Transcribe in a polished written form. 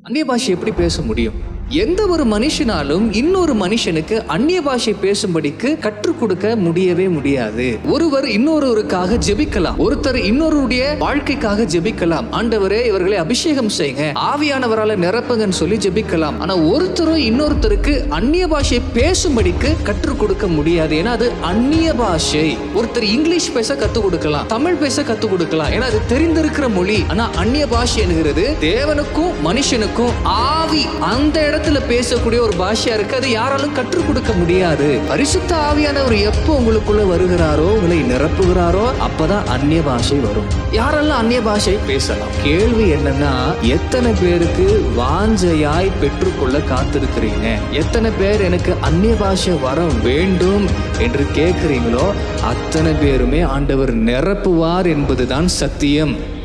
அந்நிய பாஷை எப்படி பேச முடியும்? எந்த ஒரு மனுஷனாலும் இன்னொரு மனுஷனுக்கு அந்நிய பாஷை பேசும்படிக்கு கற்றுக் கொடுக்க முடியவே முடியாது. ஒருவர் இன்னொருவருக்காக ஜெபிக்கலாம், ஒருத்தர் இன்னொருடைய வாழ்க்கைக்காக ஜெபிக்கலாம். ஆண்டவரே இவர்களை அபிஷேகம் செய்யுங்க, ஆவியானவரால நிரப்புங்கன்னு சொல்லி ஜெபிக்கலாம். ஆனா ஒருத்தரும் இன்னொருத்தருக்கு அந்நிய பாஷை பேசும்படிக்கு கற்றுக் கொடுக்க முடியாது. ஏன்னா அது அந்நிய பாஷை. ஒருத்தர் இங்கிலீஷ் பேச கத்துக் கொடுக்கலாம், தமிழ் பேச கத்துக் கொடுக்கலாம், ஏன்னா அது தெரிந்திருக்கிற மொழி. ஆனா அந்நிய பாஷை என்கிறது தேவனுக்கும் மனுஷனுக்கும் ஆவி அந்த இடத்துல பேசக்கூடிய ஒரு பாஷையா இருக்கு. அது யாராலும் கற்றுக் கொடுக்க முடியாது. பரிசுத்த ஆவியானவர் எப்போ உங்களுக்குள்ள வருகிறாரோ, உங்களை நிரப்புகிறாரோ, அப்பதான் அந்நிய பாஷை வரும். யாரெல்லாம் அந்நிய பாஷை பேசலாம்? கேள்வி என்னன்னா, எத்தனை பேருக்கு வாஞ்சையாய் பெற்றுக்கொள்ள காத்திருக்கிறீங்க? எத்தனை பேர் எனக்கு அந்நிய பாஷை வர வேண்டும் என்று கேட்கிறீங்களோ அத்தனை பேருமே ஆண்டவர் நிரப்புவார் என்பதுதான் சத்தியம்.